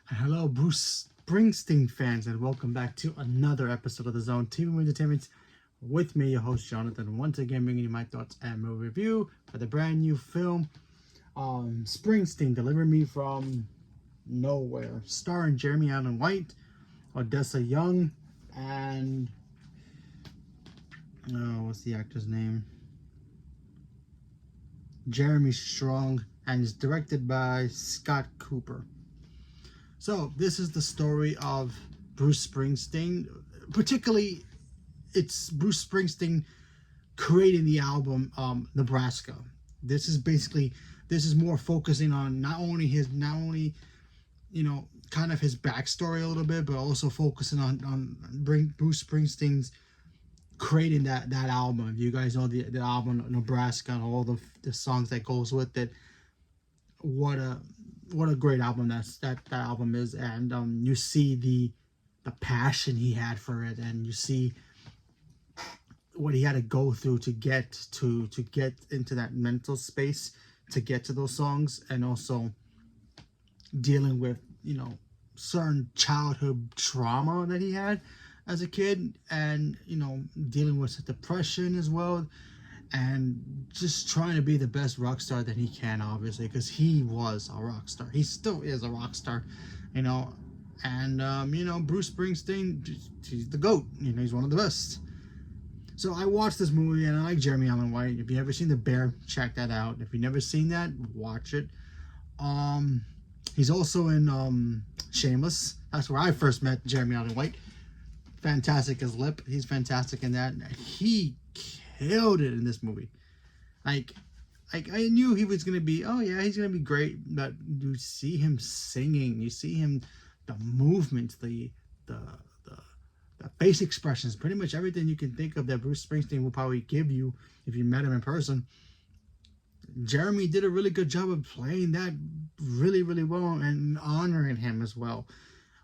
Hello, Bruce Springsteen fans, and welcome back to another episode of the Zone TV Entertainment with me, your host Jonathan. Once again, bringing you my thoughts and movie review for the brand new film, Springsteen, Deliver Me from Nowhere, starring Jeremy Allen White, Odessa Young, and what's the actor's name? Jeremy Strong, and is directed by Scott Cooper. So this is the story of Bruce Springsteen. Particularly, it's Bruce Springsteen creating the album Nebraska. This is more focusing on not only kind of his backstory a little bit, but also focusing on Bruce Springsteen's creating that album. You guys know the album Nebraska and all the songs that goes with it. What a great album that album is, and you see the passion he had for it, and you see what he had to go through to get into that mental space to get to those songs, and also dealing with certain childhood trauma that he had as a kid, and dealing with depression as well, and just trying to be the best rock star that he can, obviously, because he was a rock star. He still is a rock star, and Bruce Springsteen, he's the GOAT. He's one of the best. So I watched this movie, and I like Jeremy Allen White. If you've ever seen The Bear, check that out. If you've never seen that, watch it. He's also in Shameless. That's where I first met Jeremy Allen White. Fantastic as Lip. He's fantastic in that. He killed it in this movie. Like I knew he was gonna be, he's gonna be great, but you see him singing, you see him, the movements, the face expressions, pretty much everything you can think of that Bruce Springsteen will probably give you if you met him in person. Jeremy did a really good job of playing that really, really well and honoring him as well.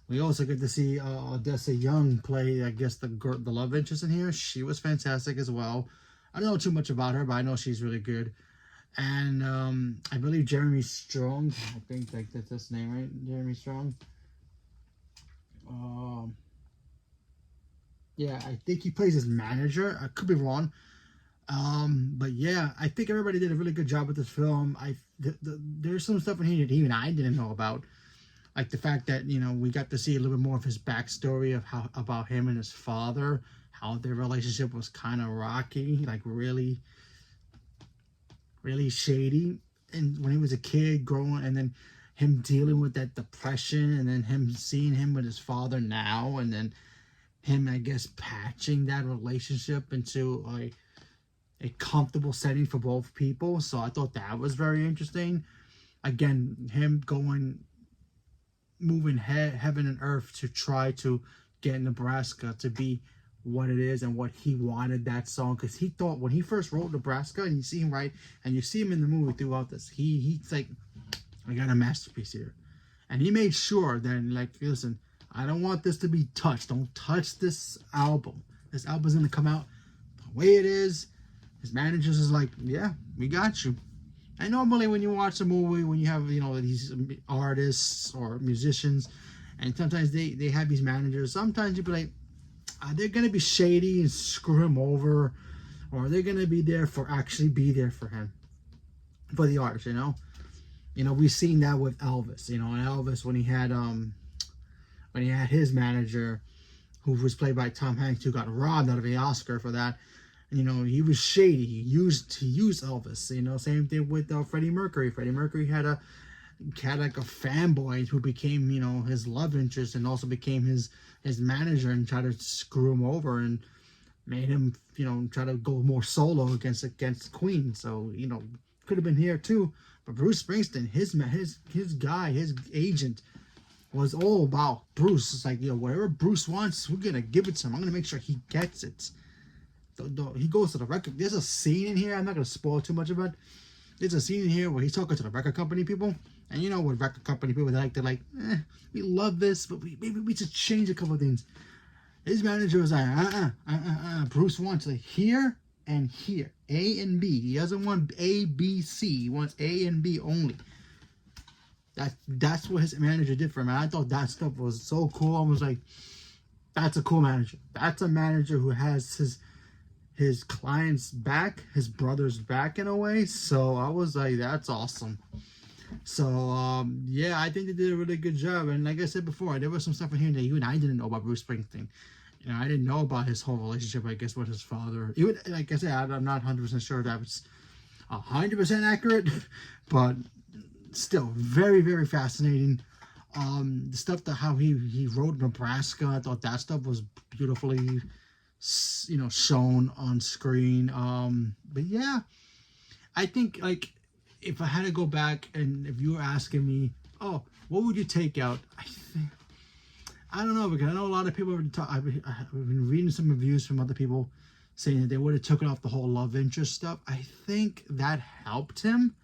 We also get to see Odessa Young play, I guess, the love interest in here. She was fantastic as well. I don't know too much about her, but I know she's really good. And I believe Jeremy Strong, I think that's his name, right? Jeremy Strong. Yeah, I think he plays his manager. I could be wrong. But yeah, I think everybody did a really good job with this film. There's some stuff in here that even I didn't know about. Like the fact that, we got to see a little bit more of his backstory of about him and his father, how their relationship was kind of rocky, like really, really shady. And when he was a kid growing, and then him dealing with that depression, and then him seeing him with his father now, and then him, I guess, patching that relationship into a comfortable setting for both people. So I thought that was very interesting. Again, him moving heaven and earth to try to get Nebraska to be what it is and what he wanted that song, because he thought when he first wrote Nebraska, and you see him write, and you see him in the movie throughout this, he's like, I got a masterpiece here, and he made sure that, like, listen, I don't want this to be touched. Don't touch this album. This album's gonna come out the way it is. His managers is like, yeah, we got you. And normally when you watch a movie, when you have, these artists or musicians, and sometimes they have these managers, sometimes you be like, are they going to be shady and screw him over? Or are they going to be there for him, for the artist, we've seen that with Elvis, and Elvis, when he had his manager, who was played by Tom Hanks, who got robbed out of the Oscar for that. He was shady. He used Elvis. Same thing with Freddie Mercury. Freddie Mercury had like a fanboy who became, his love interest, and also became his manager, and tried to screw him over and made him, try to go more solo against Queen. So, could have been here too. But Bruce Springsteen, his agent, was all about Bruce. It's like, whatever Bruce wants, we're gonna give it to him. I'm gonna make sure he gets it. He goes to the record. There's a scene in here. I'm not going to spoil too much about it. There's a scene in here where he's talking to the record company people. And what record company people, they're like, we love this, but maybe we should change a couple of things. His manager was like, Bruce wants here and here. A and B. He doesn't want A, B, C. He wants A and B only. That's what his manager did for him. And I thought that stuff was so cool. I was like, that's a cool manager. That's a manager who has his client's back, his brother's back in a way. So I was like, that's awesome. So yeah, I think they did a really good job. And like I said before, there was some stuff in here that even I didn't know about Bruce Springsteen. You know, I didn't know about his whole relationship, I guess, with his father. Even like I said, I'm not 100% sure that was 100% accurate, but still very, very fascinating. The stuff that how he wrote Nebraska, I thought that stuff was beautifully, you know, shown on screen. But yeah, I think, like, if I had to go back and if you were asking me, oh, what would you take out? I don't know, because I know a lot of people I've been reading some reviews from other people saying that they would have taken off the whole love interest stuff. I think that helped him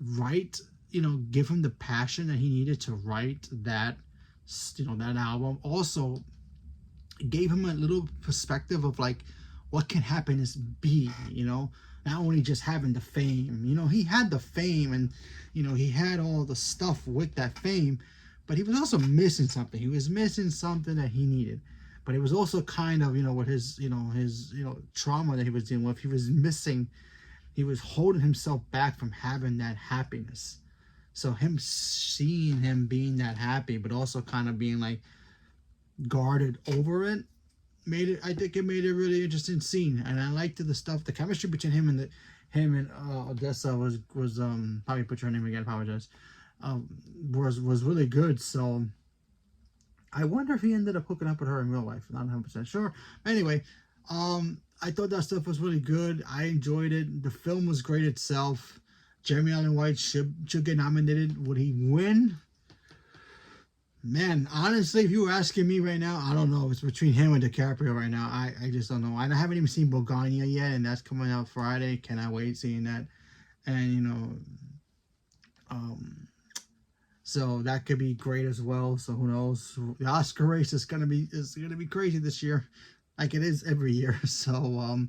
write, you know, give him the passion that he needed to write that, you know, that album. Also gave him a little perspective of like, what can happiness be, you know, not only just having the fame. You know, he had the fame and, you know, he had all the stuff with that fame, but he was also missing something. He was missing something that he needed. But it was also kind of, you know, with his trauma that he was dealing with, he was missing, he was holding himself back from having that happiness. So him seeing him being that happy, but also kind of being like guarded over it, I think it made a really interesting scene. And I liked the stuff, the chemistry between him and Odessa was probably butcher her name again, apologize. Was really good. So I wonder if he ended up hooking up with her in real life. Not 100% sure. Anyway, I thought that stuff was really good. I enjoyed it. The film was great itself. Jeremy Allen White should get nominated. Would he win? Man, honestly, if you were asking me right now, I don't know. It's between him and DiCaprio right now. I just don't know. I haven't even seen Bogania yet, and that's coming out Friday. Cannot wait seeing that. And, you know, so that could be great as well. So who knows? The Oscar race is gonna be crazy this year, like it is every year. So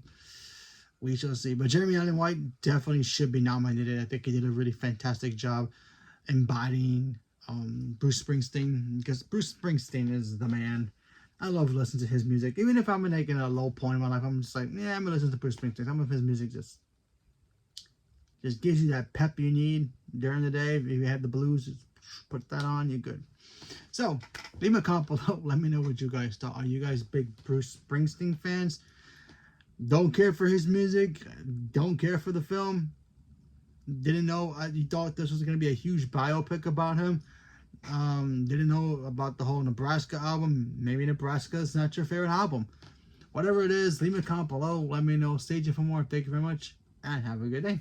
we shall see. But Jeremy Allen White definitely should be nominated. I think he did a really fantastic job embodying Bruce Springsteen, because Bruce Springsteen is the man. I love listening to his music. Even if I'm like in a low point in my life, I'm just like, yeah, I'm gonna listen to Bruce Springsteen. Some of his music just gives you that pep you need during the day. If you have the blues, just put that on, you're good. So leave me a comment below. Let me know what you guys thought. Are you guys big Bruce Springsteen fans? Don't care for his music, don't care for the film, didn't know, you thought this was going to be a huge biopic about him, didn't know about the whole Nebraska album. Maybe Nebraska is not your favorite album. Whatever it is, leave me a comment below. Let me know. Stay tuned for more. Thank you very much, and have a good day.